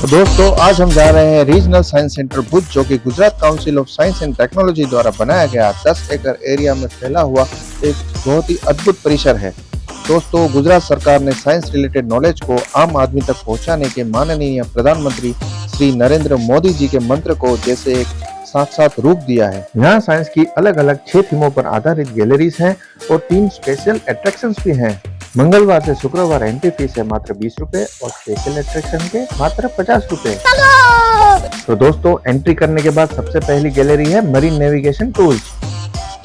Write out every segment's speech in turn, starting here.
तो दोस्तों आज हम जा रहे हैं रीजनल साइंस सेंटर भुज, जो कि Gujarat council of science and technology द्वारा बनाया गया 10 एकड़ एरिया में फैला हुआ एक बहुत ही अद्भुत परिसर है। दोस्तों, गुजरात सरकार ने साइंस रिलेटेड नॉलेज को आम आदमी तक पहुंचाने के माननीय प्रधानमंत्री श्री नरेंद्र मोदी जी के मंत्र को जैसे एक साक्षात रूप दिया है। यहाँ साइंस की अलग अलग 6 थीमों पर आधारित गैलरीज हैं और 3 स्पेशल अट्रैक्शंस भी हैं। मंगलवार से शुक्रवार एंट्री फीस है मात्र 20 रुपए और स्पेशल अट्रैक्शन के मात्र 50 रुपए। तो दोस्तों, एंट्री करने के बाद सबसे पहली गैलरी है मरीन नेविगेशन टूल्स,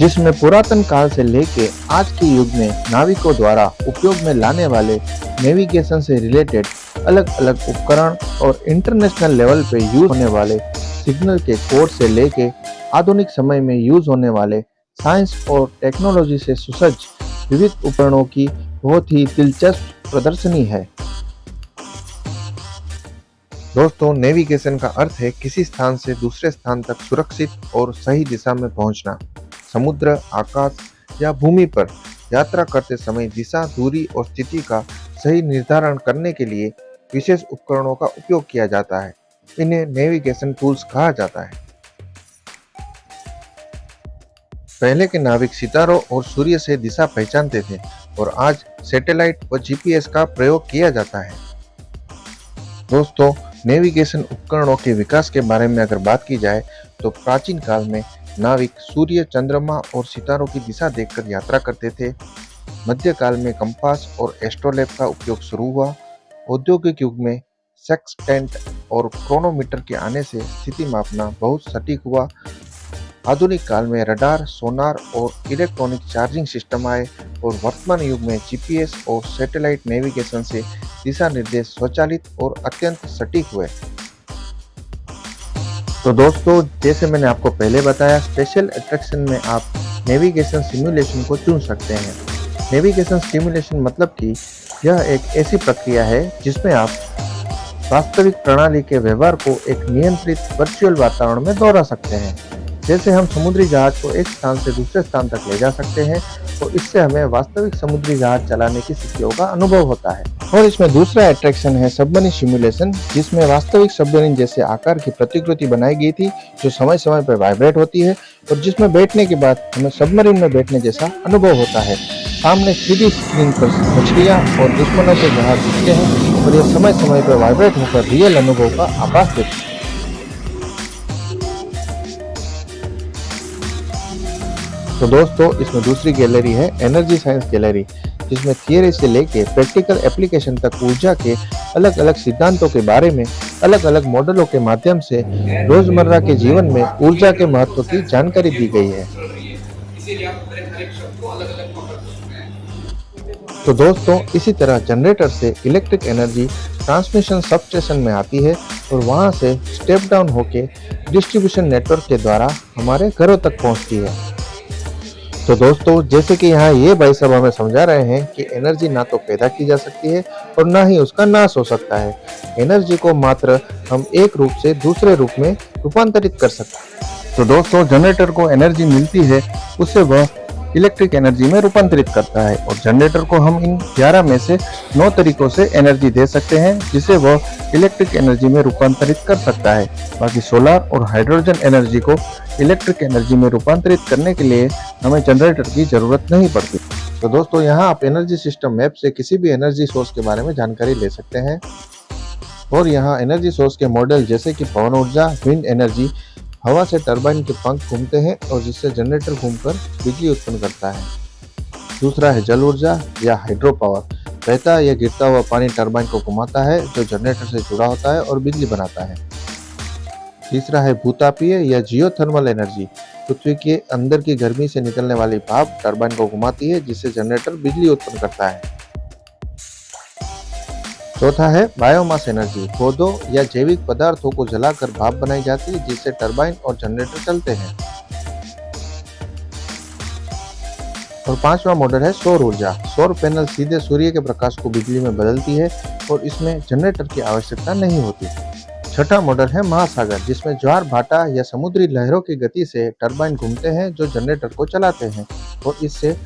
जिसमें पुरातन काल से लेके आज के युग में नाविकों द्वारा उपयोग में लाने वाले नेविगेशन से रिलेटेड अलग अलग उपकरण और इंटरनेशनल लेवल पे यूज होने वाले सिग्नल के कोड से लेके आधुनिक समय में यूज होने वाले साइंस और टेक्नोलॉजी से सुसज्ज विविध उपकरणों की बहुत ही दिलचस्प प्रदर्शनी है। दोस्तों, नेविगेशन का अर्थ है किसी स्थान से दूसरे स्थान तक सुरक्षित और सही दिशा में पहुंचना। समुद्र, आकाश या भूमि पर यात्रा करते समय दिशा, दूरी और स्थिति का सही निर्धारण करने के लिए विशेष उपकरणों का उपयोग किया जाता है। इन्हें नेविगेशन टूल्स कहा जाता है। पहले के नाविक सितारों और सूर्य से दिशा पहचानते थे और आज सैटेलाइट व जीपीएस का प्रयोग किया जाता है। दोस्तों, नेविगेशन उपकरणों के विकास के बारे में अगर बात की जाए तो प्राचीन काल में नाविक सूर्य, चंद्रमा और सितारों की दिशा देखकर यात्रा करते थे। मध्यकाल में कंपास और एस्ट्रोलैब का उपयोग शुरू हुआ। औद्योगिक युग में सेक्सटेंट और क्रोनोमीटर के आने से स्थिति मापना बहुत सटीक हुआ। आधुनिक काल में रडार, सोनार और इलेक्ट्रॉनिक चार्जिंग सिस्टम आए और वर्तमान युग में जीपीएस और सैटेलाइट नेविगेशन से दिशा निर्देश स्वचालित और अत्यंत सटीक हुए। तो दोस्तों, जैसे मैंने आपको पहले बताया, स्पेशल अट्रैक्शन में आप नेविगेशन सिमुलेशन को चुन सकते हैं। नेविगेशन सिमुलेशन मतलब कि यह एक ऐसी प्रक्रिया है जिसमें आप वास्तविक प्रणाली के व्यवहार को एक नियंत्रित वर्चुअल वातावरण में दोहरा सकते हैं। जैसे हम समुद्री जहाज को एक स्थान से दूसरे स्थान तक ले जा सकते हैं, तो इससे हमें वास्तविक समुद्री जहाज चलाने की स्थितियों का अनुभव होता है। और इसमें दूसरा अट्रैक्शन है सबमरीन सिमुलेशन, जिसमें वास्तविक सबमरीन जैसे आकार की प्रतिकृति बनाई गई थी, जो समय समय पर वाइब्रेट होती है और जिसमें बैठने के बाद हमें सबमरीन में बैठने जैसा अनुभव होता है। सामने 3D स्क्रीन पर मछलियां और दुश्मनों के जहाज दिखते हैं और यह समय समय पर वाइब्रेट होकर रियल अनुभव का आभास देते हैं। तो दोस्तों, इसमें दूसरी गैलरी है एनर्जी साइंस गैलरी, जिसमें थियरी से लेके प्रैक्टिकल एप्लीकेशन तक ऊर्जा के अलग अलग सिद्धांतों के बारे में अलग अलग मॉडलों के माध्यम से रोजमर्रा के जीवन में ऊर्जा के महत्व की जानकारी दी गई है। तो दोस्तों, इसी तरह जनरेटर से इलेक्ट्रिक एनर्जी ट्रांसमिशन सबस्टेशन में आती है और वहां से स्टेप डाउन होके डिस्ट्रीब्यूशन नेटवर्क के द्वारा हमारे घरों तक पहुंचती है। तो दोस्तों, जैसे कि यहाँ ये भाई साहब हमें समझा रहे हैं कि एनर्जी ना तो पैदा की जा सकती है और ना ही उसका नाश हो सकता है। एनर्जी को मात्र हम एक रूप से दूसरे रूप में रूपांतरित कर सकते हैं। तो दोस्तों, जनरेटर को एनर्जी मिलती है, उससे वह इलेक्ट्रिक एनर्जी में रूपांतरित करता है और जनरेटर को हम इन 11 में से 9 तरीकों से एनर्जी दे सकते हैं, जिसे वह इलेक्ट्रिक एनर्जी में रूपांतरित कर सकता है। बाकी सोलर और हाइड्रोजन एनर्जी को इलेक्ट्रिक एनर्जी में रूपांतरित करने के लिए हमें जनरेटर की जरूरत नहीं पड़ती। तो दोस्तों, यहाँ आप एनर्जी सिस्टम मैप से किसी भी एनर्जी सोर्स के बारे में जानकारी ले सकते हैं और यहाँ एनर्जी सोर्स के मॉडल जैसे कि पवन ऊर्जा, विंड एनर्जी, हवा से टरबाइन के पंख घूमते हैं और जिससे जनरेटर घूमकर बिजली उत्पन्न करता है। दूसरा है जल ऊर्जा या हाइड्रो पावर, बहता या गिरता हुआ पानी टरबाइन को घुमाता है, जो जनरेटर से जुड़ा होता है और बिजली बनाता है। तीसरा है भूतापीय या जियोथर्मल एनर्जी, पृथ्वी के अंदर की गर्मी से निकलने वाली भाप टरबाइन को घुमाती है, जिससे जनरेटर बिजली उत्पन्न करता है। चौथा है बायोमास एनर्जी, पौधों या जैविक पदार्थों को जलाकर भाप बनाई जाती है, जिससे टरबाइन और जनरेटर चलते हैं। और पांचवा मॉडल है सौर ऊर्जा। सौर पैनल सीधे सूर्य के प्रकाश को बिजली में बदलती है और इसमें जनरेटर की आवश्यकता नहीं होती। छठा मॉडल है महासागर, जिसमें ज्वार भाटा या समुद्री लहरों की गति से टरबाइन घूमते हैं, जो जनरेटर को चलाते हैं और इससे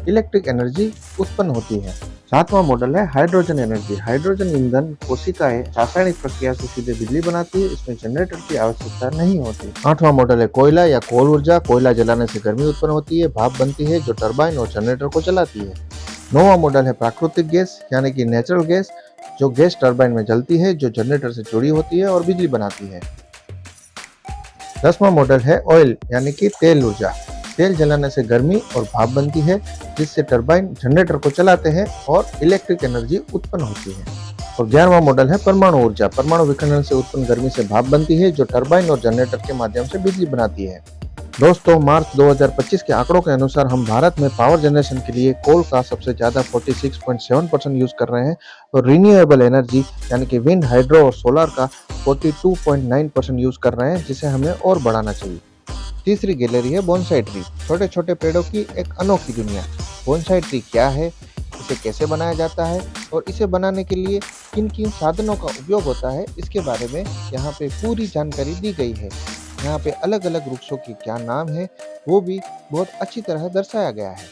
इलेक्ट्रिक एनर्जी उत्पन्न होती है। सातवां मॉडल है हाइड्रोजन एनर्जी। हाइड्रोजन ईंधन कोशिकाएं रासायनिक प्रक्रिया से सीधे बिजली बनाती है, इसमें जनरेटर की आवश्यकता नहीं होती। आठवां मॉडल है कोयला या कोल ऊर्जा। कोयला जलाने से गर्मी उत्पन्न होती है, भाप बनती है जो टरबाइन और जनरेटर को चलाती है। नौवां मॉडल है प्राकृतिक गैस यानी कि नेचुरल गैस, जो गैस टरबाइन में जलती है, जो जनरेटर से जुड़ी होती है और बिजली बनाती है। 10वां मॉडल है ऑयल यानी कि तेल ऊर्जा। तेल जलाने से गर्मी और भाप बनती है, जिससे टरबाइन जनरेटर को चलाते हैं और इलेक्ट्रिक एनर्जी उत्पन्न होती है। और 11वां मॉडल है परमाणु ऊर्जा। परमाणु विखंडन से उत्पन्न गर्मी से भाप बनती है, जो टरबाइन और जनरेटर के माध्यम से बिजली बनाती है। दोस्तों, मार्च 2025 के आंकड़ों के अनुसार हम भारत में पावर जनरेशन के लिए कोल का सबसे ज्यादा 46.7% यूज कर रहे हैं और रिन्यूएबल एनर्जी यानी कि विंड, हाइड्रो और सोलर का 42.9% यूज कर रहे हैं, जिसे हमें और बढ़ाना चाहिए। तीसरी गैलरी है बोनसाई ट्री। छोटे छोटे पेड़ों की एक अनोखी दुनिया। बोनसाई ट्री क्या है, इसे कैसे बनाया जाता है और इसे बनाने के लिए किन किन साधनों का उपयोग होता है, इसके बारे में यहाँ पे पूरी जानकारी दी गई है। यहाँ पे अलग अलग वृक्षों के क्या नाम है वो भी बहुत अच्छी तरह दर्शाया गया है।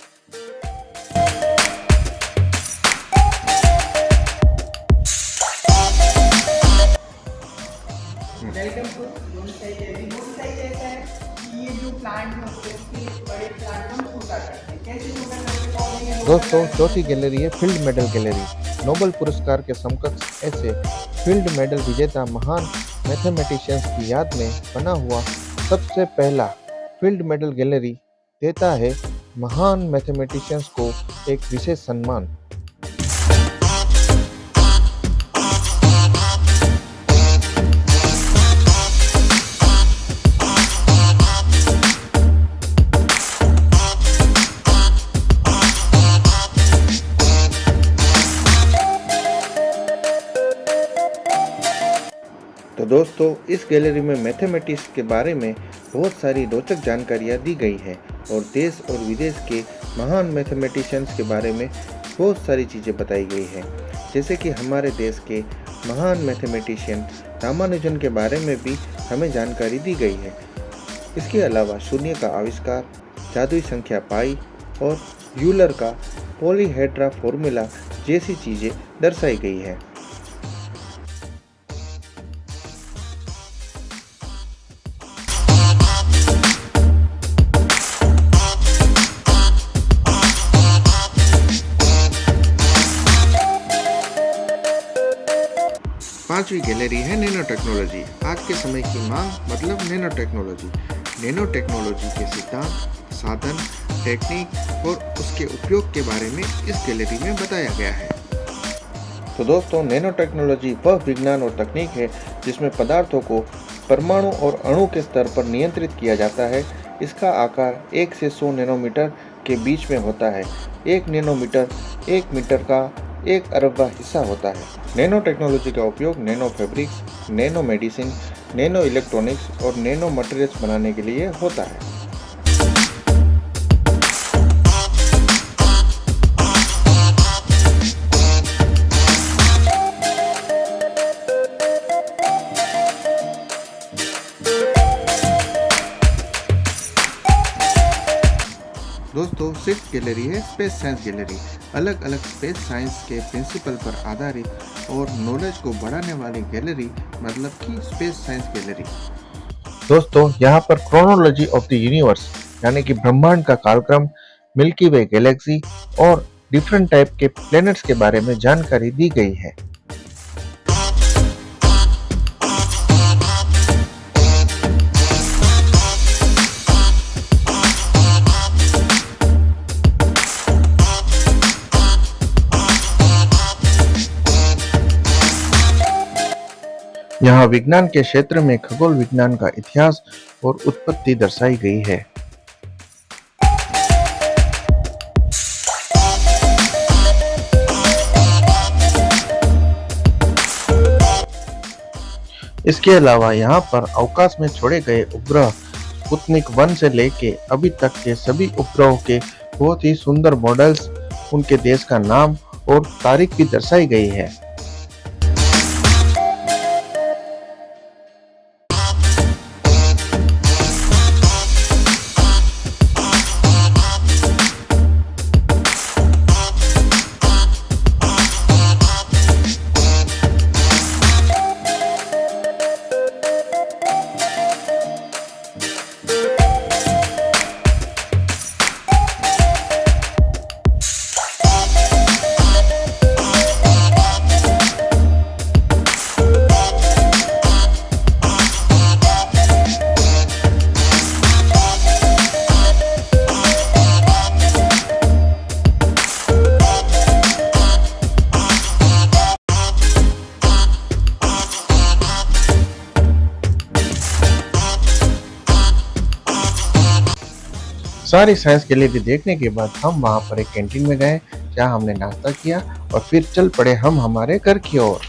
वेलकम टू बोनसाई जैसी। बोनसाई कैसा है कि ये जो प्लांट होते हैं उसके बड़े प्लांट हम छोटा करते हैं। कैसे छोटा करते हैं दोस्तों, चौथी गैलरी है फील्ड मेडल गैलरी। नोबेल पुरस्कार के समकक्ष ऐसे फील्ड मेडल विजेता महान मैथमेटिशियंस की याद में बना हुआ सबसे पहला फील्ड मेडल गैलरी देता है महान मैथमेटिशियंस को एक विशेष सम्मान। तो दोस्तों, इस गैलरी में मैथमेटिक्स के बारे में बहुत सारी रोचक जानकारियाँ दी गई है और देश और विदेश के महान मैथमेटिशियंस के बारे में बहुत सारी चीज़ें बताई गई है। जैसे कि हमारे देश के महान मैथमेटिशियन रामानुजन के बारे में भी हमें जानकारी दी गई है। इसके अलावा शून्य का आविष्कार, जादुई संख्या पाई और यूलर का पॉलीहेड्रा फॉर्मूला जैसी चीज़ें दर्शाई गई है। पांचवी गैलरी है नैनो टेक्नोलॉजी। आज के समय की मांग मतलब नैनो टेक्नोलॉजी। नैनो टेक्नोलॉजी के सिद्धांत, साधन, टेक्निक और उसके उपयोग के बारे में इस गैलरी में बताया गया है। तो दोस्तों, नैनो टेक्नोलॉजी वह विज्ञान और तकनीक है जिसमें पदार्थों को परमाणु और अणु के स्तर पर नियंत्रित किया जाता है। इसका आकार 1 से 100 नैनोमीटर के बीच में होता है। 1 नैनोमीटर 1 मीटर का 1 अरबवां हिस्सा होता है। नैनो टेक्नोलॉजी का उपयोग nano fabrics, nano medicine, nano electronics और नैनो मटेरियल्स बनाने के लिए होता है। दोस्तों, सिक्स्थ गैलरी है स्पेस साइंस गैलरी। अलग अलग स्पेस साइंस के प्रिंसिपल पर आधारित और नॉलेज को बढ़ाने वाली गैलरी मतलब कि स्पेस साइंस गैलरी। दोस्तों, यहाँ पर क्रोनोलॉजी ऑफ द यूनिवर्स यानी कि ब्रह्मांड का कालक्रम, मिल्की वे गैलेक्सी और डिफरेंट टाइप के प्लैनेट्स के बारे में जानकारी दी गई है। यहाँ विज्ञान के क्षेत्र में खगोल विज्ञान का इतिहास और उत्पत्ति दर्शाई गई है। इसके अलावा यहाँ पर अवकाश में छोड़े गए उपग्रह स्पुतनिक 1 से लेके अभी तक के सभी उपग्रहों के बहुत ही सुंदर मॉडल्स, उनके देश का नाम और तारीख भी दर्शाई गई है। सारी साइंस गैलरी देखने के बाद हम वहां पर एक कैंटीन में गए, जहां हमने नाश्ता किया और फिर चल पड़े हम हमारे घर की ओर।